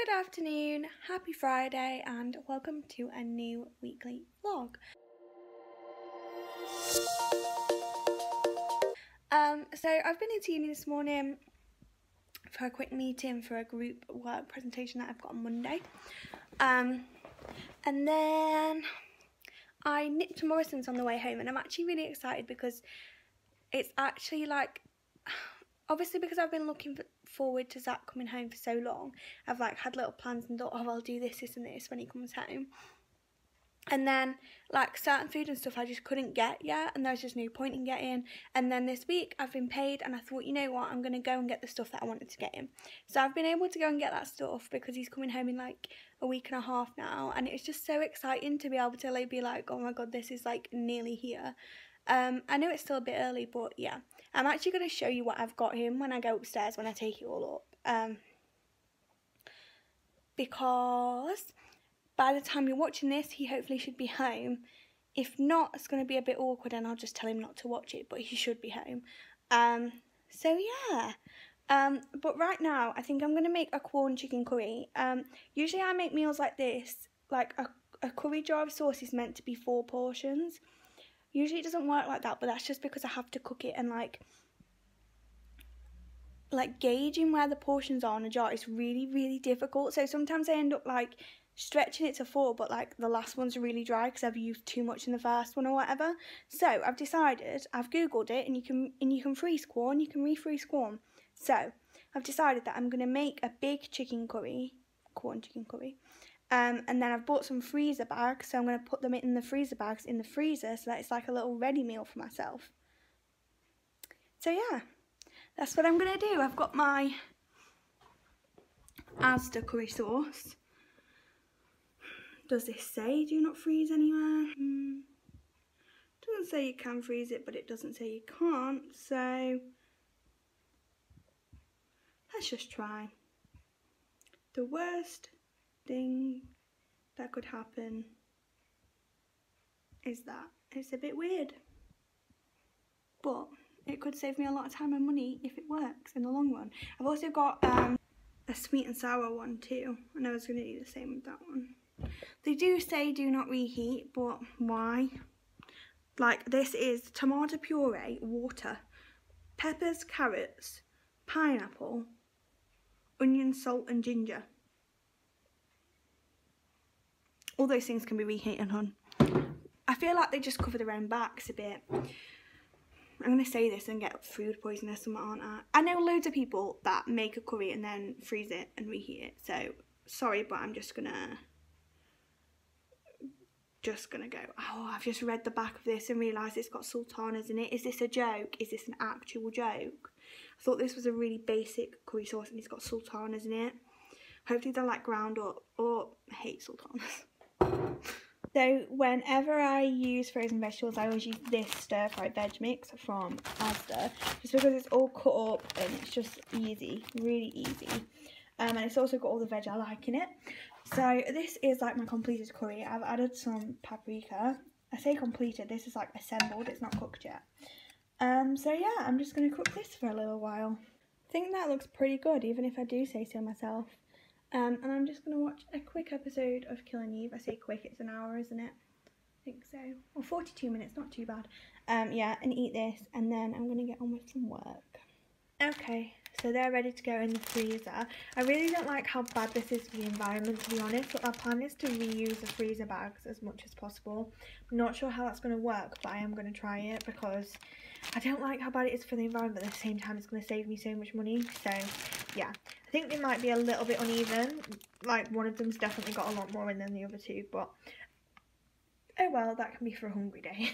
Good afternoon, happy Friday, and welcome to a new weekly vlog. So I've been into uni this morning for a quick meeting for a group work presentation that I've got on Monday. And then I nipped to Morrison's on the way home, and I'm actually really excited because it's actually like, obviously because I've been looking forward to Zach coming home for so long, I've like had little plans and thought, oh, I'll do this and this when he comes home. And then like certain food and stuff I just couldn't get yet, and there was just no point in getting. And then this week I've been paid, and I thought, you know what, I'm going to go and get the stuff that I wanted to get him. So I've been able to go and get that stuff because he's coming home in like a week and a half now, and it's just so exciting to be able to like be like, oh my god, this is like nearly here. I know it's still a bit early, but yeah, I'm actually going to show you what I've got him when I go upstairs, when I take it all up, because by the time you're watching this, he hopefully should be home. If not, it's going to be a bit awkward and I'll just tell him not to watch it, but he should be home. So yeah. But right now, I think I'm going to make a corn chicken curry. Usually I make meals like this, like a curry jar of sauce is meant to be 4 portions. Usually it doesn't work like that, but that's just because I have to cook it, and like gauging where the portions are in a jar is really difficult. So sometimes I end up like stretching it to 4, but like the last one's really dry because I've used too much in the first one or whatever. So I've decided, I've googled it, and you can freeze corn, you can refreeze corn. So I've decided that I'm going to make a big chicken curry, corn chicken curry, and then I've bought some freezer bags, so I'm going to put them in the freezer bags in the freezer so that it's like a little ready meal for myself. So yeah, that's what I'm going to do. I've got my Asda curry sauce. Does this say do not freeze anywhere? Doesn't say you can freeze it, but it doesn't say you can't, so let's just try. The worst thing that could happen is that it's a bit weird, but it could save me a lot of time and money if it works in the long run. I've also got a sweet and sour one too, and I was going to do the same with that one. They do say do not reheat, but why? Like, this is tomato puree, water, peppers, carrots, pineapple, onion, salt and ginger. All those things can be reheated, hon. I feel like they just cover their own backs a bit. I'm going to say this and get food poisoning or something, aren't I? I know loads of people that make a curry and then freeze it and reheat it. So, sorry, but I'm just going to go, oh, I've just read the back of this and realised it's got sultanas in it. Is this a joke? Is this an actual joke? I thought this was a really basic curry sauce and it's got sultanas in it. Hopefully they're like ground up, or I hate sultanas. So whenever I use frozen vegetables, I always use this stir-fried veg mix from Asda, just because it's all cut up and it's just easy, really easy. And it's also got all the veg I like in it. So this is like my completed curry. I've added some paprika. I say completed, this is like assembled, it's not cooked yet. So yeah, I'm just going to cook this for a little while. I think that looks pretty good, even if I do say so myself. And I'm just going to watch a quick episode of Killing Eve. I say quick, it's an hour, isn't it? I think so. Or 42 minutes, not too bad. Yeah, and eat this, and then I'm going to get on with some work. Okay, so they're ready to go in the freezer. I really don't like how bad this is for the environment, to be honest, but our plan is to reuse the freezer bags as much as possible. I'm not sure how that's going to work, but I am going to try it because I don't like how bad it is for the environment, but at the same time it's going to save me so much money. So yeah, I think they might be a little bit uneven. Like, one of them's definitely got a lot more in than the other two, but oh well, that can be for a hungry day.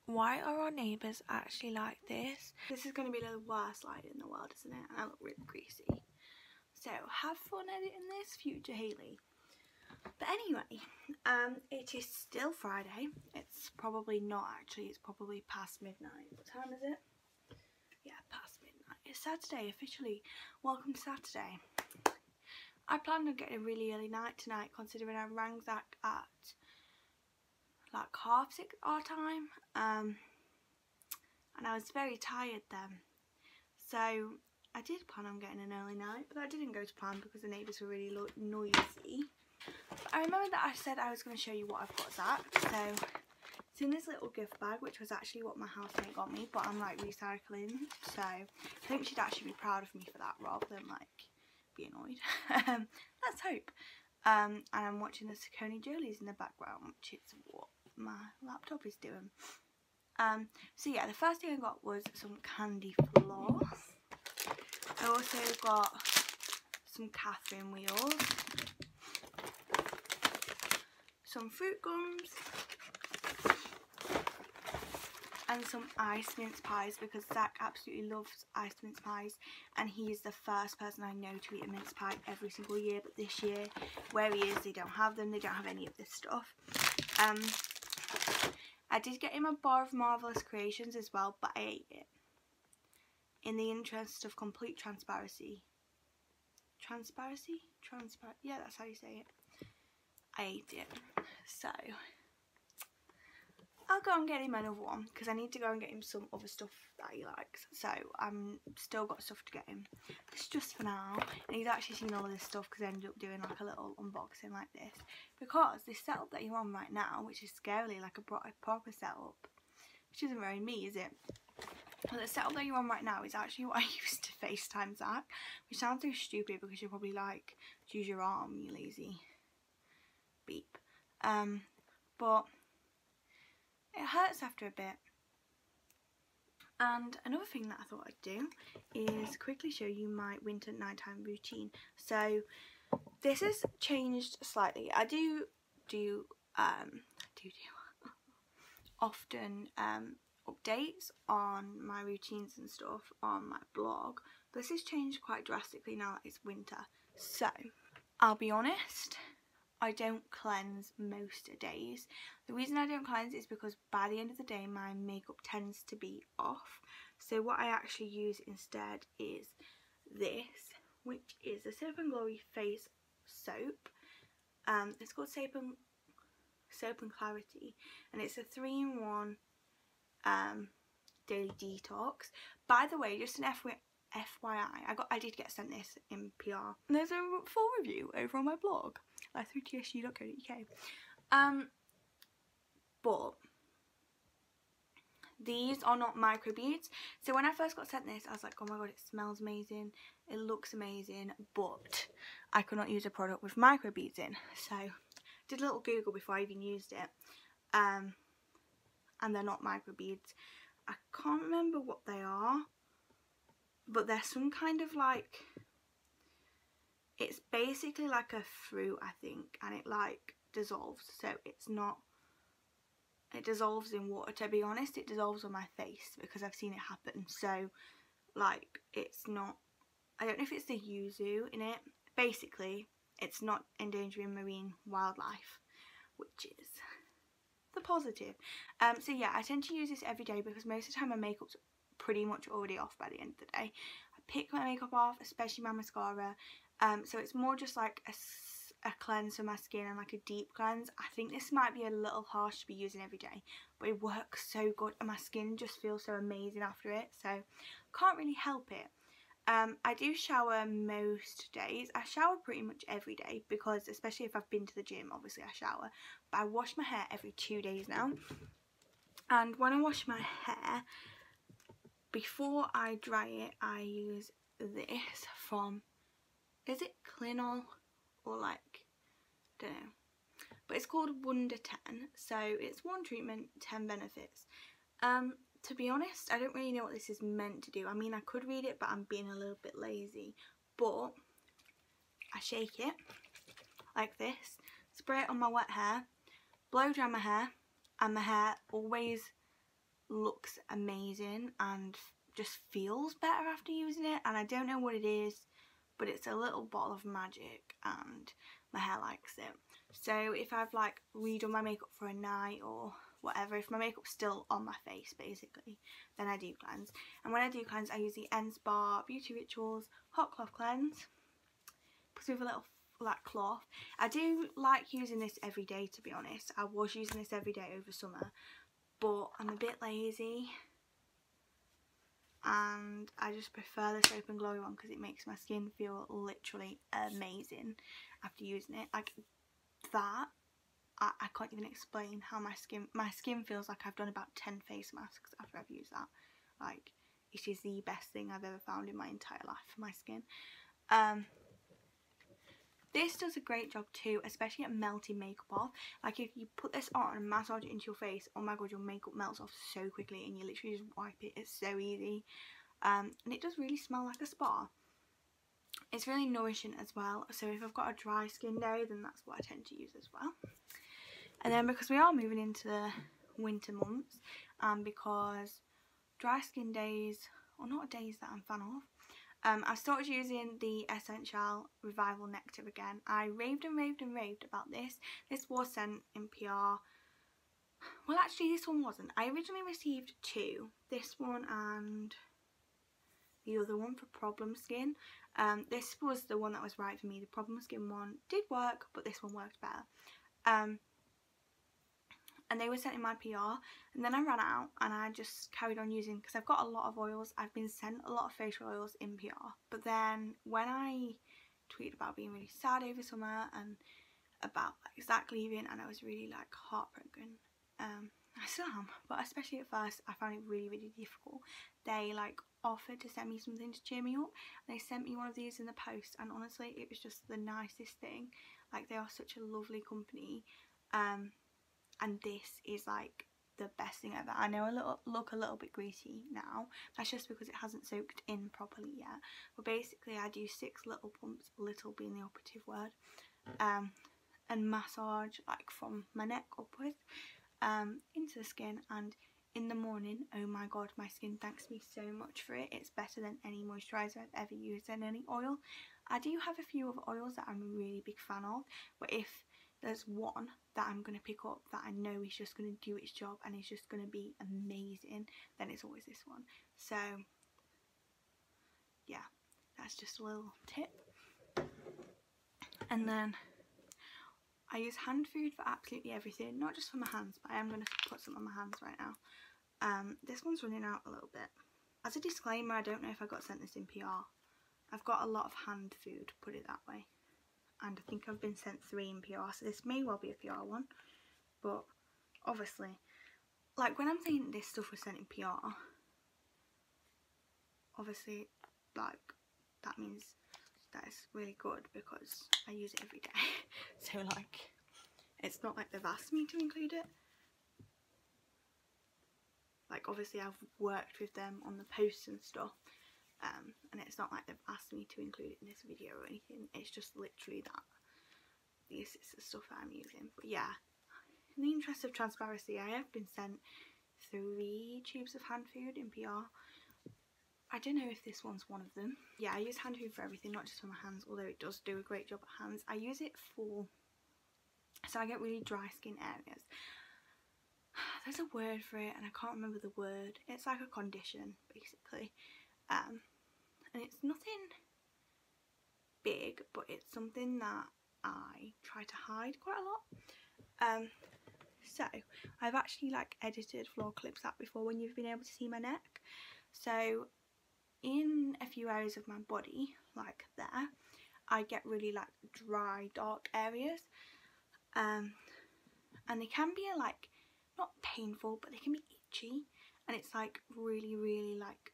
Why are our neighbours actually like this? This is going to be the worst light in the world, isn't it? And I look really greasy. So, have fun editing this, future Hayley. But anyway, it is still Friday. It's probably not actually, it's probably past midnight. What time is it? Yeah, past midnight. It's Saturday, officially. Welcome to Saturday. I planned on getting a really early night tonight, considering I rang Zach at like 6:30 our time, and I was very tired then, so I did plan on getting an early night, but that didn't go to plan because the neighbours were really noisy. But I remember that I said I was going to show you what I've got, Zach. So it's in this little gift bag, which was actually what my housemate got me, but I'm like recycling. So I think she'd actually be proud of me for that rather than like be annoyed. Let's hope. And I'm watching the Saucony Jolies in the background, which is what my laptop is doing. So yeah, the first thing I got was some candy floss. I also got some Catherine wheels, some fruit gums, and some ice mince pies because Zach absolutely loves ice mince pies and he is the first person I know to eat a mince pie every single year, but this year where he is they don't have them, they don't have any of this stuff. I did get him a bar of Marvelous Creations as well, but I ate it. In the interest of complete transparency. Yeah, that's how you say it. I ate it. So I'll go and get him another one because I need to go and get him some other stuff that he likes. So I'm still got stuff to get him. This is just for now. And he's actually seen all of this stuff because I ended up doing like a little unboxing like this. Because this setup that you're on right now, which is scarily like a proper setup, which isn't very me, is it? But the setup that you're on right now is actually what I used to FaceTime Zach, which sounds so stupid because you're probably like, use your arm, you lazy beep. But it hurts after a bit. And another thing that I thought I'd do is quickly show you my winter nighttime routine. So this has changed slightly. I do often updates on my routines and stuff on my blog, but this has changed quite drastically now that it's winter. So I'll be honest, I don't cleanse most days. The reason I don't cleanse is because by the end of the day my makeup tends to be off. So what I actually use instead is this, which is the Soap and Glory face soap. It's called Soap and Clarity, and it's a 3-in-1 daily detox. By the way, just an FYI, I did get sent this in PR. There's a full review over on my blog, life3tsg.co.uk. But these are not microbeads. So when I first got sent this, I was like, oh my god, it smells amazing, it looks amazing, but I could not use a product with microbeads in. So I did a little Google before I even used it, and they're not microbeads. I can't remember what they are, but they're some kind of like, it's basically like a fruit, I think, and it like dissolves. So it's not, it dissolves in water. To be honest, it dissolves on my face because I've seen it happen. So like, it's not, I don't know if it's the yuzu in it. Basically, it's not endangering marine wildlife, which is the positive. So yeah, I tend to use this every day because most of the time my makeup's pretty much already off by the end of the day. I pick my makeup off, especially my mascara. So it's more just like a cleanse for my skin and like a deep cleanse. I think this might be a little harsh to be using every day, but it works so good and my skin just feels so amazing after it. So can't really help it. I do shower most days. I shower pretty much every day because, especially if I've been to the gym, obviously I shower. But I wash my hair every 2 days now. And when I wash my hair, before I dry it, I use this from, is it Clinol or like, don't know. But it's called Wonder 10. So it's 1 treatment, 10 benefits. To be honest, I don't really know what this is meant to do. I mean, I could read it, but I'm being a little bit lazy. But I shake it like this, spray it on my wet hair, blow dry my hair, and my hair always looks amazing and just feels better after using it. And I don't know what it is, but it's a little bottle of magic and my hair likes it. So if I've like redone my makeup for a night or whatever, if my makeup's still on my face basically, then I do cleanse. And when I do cleanse, I use the N-Spa Beauty Rituals Hot Cloth Cleanse, because with a little like cloth. I do like using this every day, to be honest. I was using this every day over summer, but I'm a bit lazy and I just prefer the Soap and Glory one because it makes my skin feel literally amazing after using it. Like that, I can't even explain how my skin feels like I've done about 10 face masks after I've used that. Like, it is the best thing I've ever found in my entire life for my skin. This does a great job too, especially at melting makeup off. Like if you put this on and massage it into your face, oh my god, your makeup melts off so quickly and you literally just wipe it. It's so easy. And it does really smell like a spa. It's really nourishing as well. So if I've got a dry skin day, then that's what I tend to use as well. And then because we are moving into the winter months, and because dry skin days, or not days that I'm a fan of, I started using the Essential Revival Nectar again. I raved and raved and raved about this. This was sent in PR. Well, actually, this one wasn't. I originally received two. This one and the other one for problem skin. This was the one that was right for me. The problem skin one did work, but this one worked better. And they were sent in my PR, and then I ran out and I just carried on using, because I've got a lot of oils. I've been sent a lot of facial oils in PR, but then when I tweeted about being really sad over summer and about like Zach leaving, and I was really like heartbroken. I still am, but especially at first I found it really, really difficult. They like offered to send me something to cheer me up. They sent me one of these in the post, and honestly it was just the nicest thing. Like, they are such a lovely company. And this is like the best thing ever. I know I look a little bit greasy now. That's just because it hasn't soaked in properly yet. But basically I do 6 little pumps, little being the operative word, and massage like from my neck upwards into the skin. And in the morning, oh my god, my skin thanks me so much for it. It's better than any moisturiser I've ever used in any oil. I do have a few other oils that I'm a really big fan of, but if there's one that I'm going to pick up that I know is just going to do its job and is just going to be amazing, then it's always this one. So yeah, that's just a little tip. And then I use hand food for absolutely everything, not just for my hands, but I am going to put some on my hands right now. This one's running out a little bit. As a disclaimer, I don't know if I got sent this in PR. I've got a lot of hand food, put it that way. And I think I've been sent 3 in PR, so this may well be a PR one. But obviously, like when I'm saying this stuff was sent in PR, obviously, like, that means that it's really good because I use it every day. So like, it's not like they've asked me to include it. Like, obviously I've worked with them on the posts and stuff. And it's not like they've asked me to include it in this video or anything. It's just literally that this is the stuff that I'm using. But yeah, in the interest of transparency, I have been sent 3 tubes of hand food in PR. I don't know if this one's one of them. Yeah, I use hand food for everything, not just for my hands, although it does do a great job at hands. I use it for, so I get really dry skin areas. There's a word for it and I can't remember the word. It's like a condition, basically. And it's nothing big, but it's something that I try to hide quite a lot. So I've actually like edited vlog clips out before when you've been able to see my neck. So in a few areas of my body, like there, I get really like dry, dark areas. And they can be like, not painful, but they can be itchy. And it's like really, really like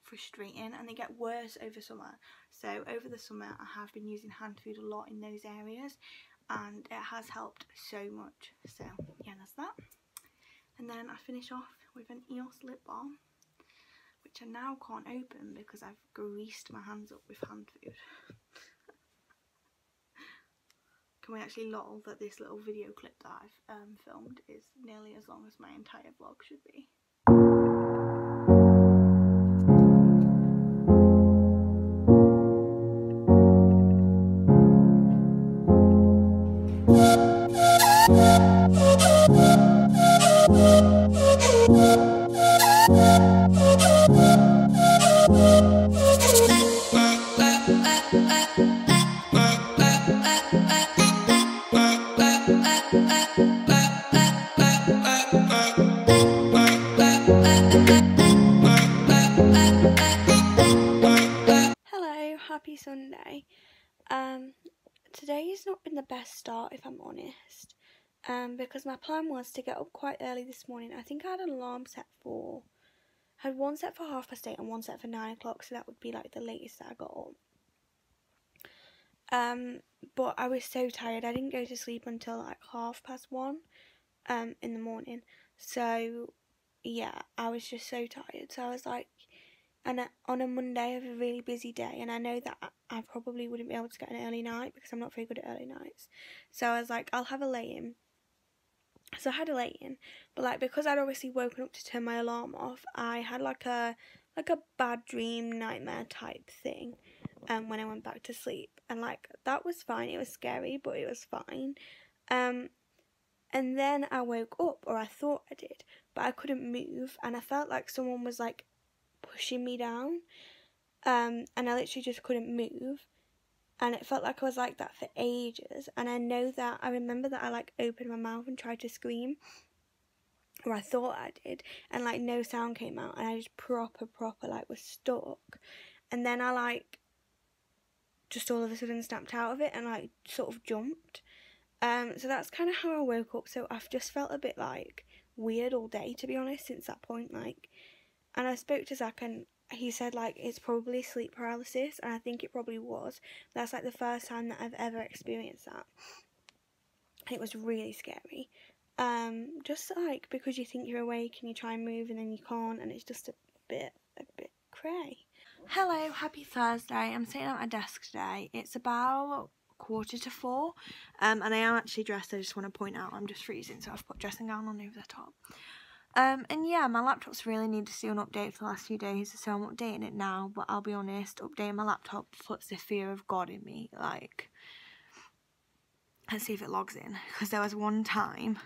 frustrating, and they get worse over summer. So over the summer I have been using hand food a lot in those areas, and it has helped so much. So yeah, that's that. And then I finish off with an EOS lip balm, which I now can't open because I've greased my hands up with hand food. Can we actually lol that this little video clip that I've filmed is nearly as long as my entire vlog should be. Today's not been the best start, if I'm honest. Because my plan was to get up quite early this morning. I think I had an alarm set for... I had one set for 8:30 and one set for 9 o'clock, so that would be like the latest that I got up. But I was so tired. I didn't go to sleep until like 1:30 in the morning. So yeah, I was just so tired. So I was like, and on a Monday I have a really busy day, and I know that I probably wouldn't be able to get an early night because I'm not very good at early nights. So I was like, I'll have a lay-in. So I had a lay-in, but like because I'd obviously woken up to turn my alarm off, I had like a bad dream, nightmare type thing when I went back to sleep, and like that was fine. It was scary, but it was fine. And then I woke up, or I thought I did, but I couldn't move, and I felt like someone was like pushing me down, and I literally just couldn't move, and it felt like I was like that for ages. And I remember that I like opened my mouth and tried to scream, or I thought I did, and like no sound came out, and I just proper like was stuck. And then I like just all of a sudden snapped out of it and like sort of jumped. So that's kind of how I woke up. So I've just felt a bit like weird all day, to be honest, since that point. Like, and I spoke to Zach, and he said like it's probably sleep paralysis, and I think it probably was. That's like the first time that I've ever experienced that. It was really scary. Just like because you think you're awake and you try and move and then you can't, and it's just a bit cray. Hello, happy Thursday. I'm sitting at my desk today. It's about 3:45, and I am actually dressed. I just want to point out I'm just freezing, so I've put dressing gown on over the top. And yeah, my laptop's really needed to do an update for the last few days, so I'm updating it now. But I'll be honest, updating my laptop puts the fear of God in me. Like, let's see if it logs in, because there was one time,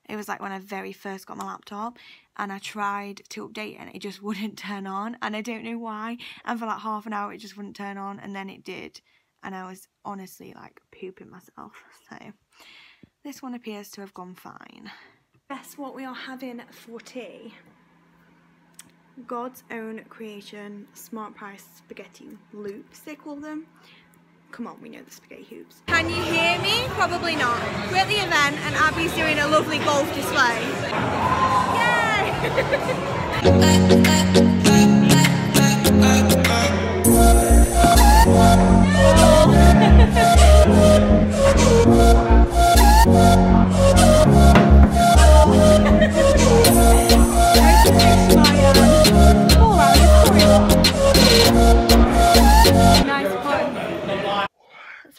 it was like when I very first got my laptop, and I tried to update it and it just wouldn't turn on, and I don't know why, and for like half an hour it just wouldn't turn on, and then it did, and I was honestly like pooping myself. So this one appears to have gone fine. Guess what we are having for tea? God's own creation, Smart Price spaghetti loops, they call them. Come on, we know the spaghetti hoops. Can you hear me? Probably not. We're at the event and Abby's doing a lovely golf display.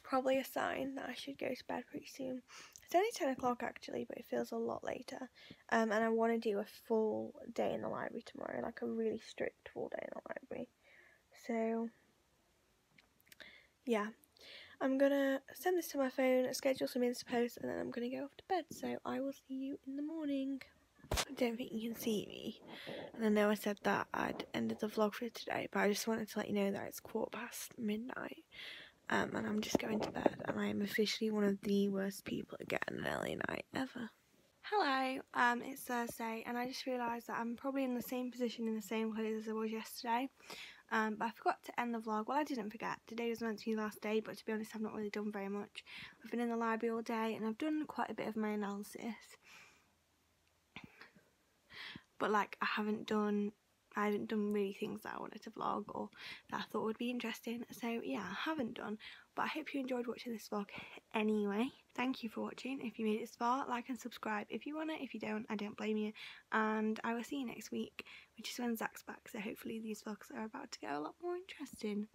Probably a sign that I should go to bed pretty soon. It's only 10 o'clock actually, but it feels a lot later. And I want to do a full day in the library tomorrow, like a really strict full day in the library. So yeah, I'm gonna send this to my phone, schedule some Insta posts, and then I'm gonna go off to bed. So I will see you in the morning. I don't think you can see me, and I know I said that I'd ended the vlog for today, but I just wanted to let you know that it's midnight. And I'm just going to bed, and I am officially one of the worst people at getting an early night ever. Hello, it's Thursday, and I just realised that I'm probably in the same position in the same clothes as I was yesterday. But I forgot to end the vlog. Well, I didn't forget. Today was meant to be the last day, but to be honest, I've not really done very much. I've been in the library all day, and I've done quite a bit of my analysis. But like, I haven't done really things that I wanted to vlog or that I thought would be interesting. So yeah, I haven't done, but I hope you enjoyed watching this vlog anyway. Thank you for watching. If you made it this far, like and subscribe if you want it. If you don't, I don't blame you. And I will see you next week, which is when Zach's back. So hopefully these vlogs are about to get a lot more interesting.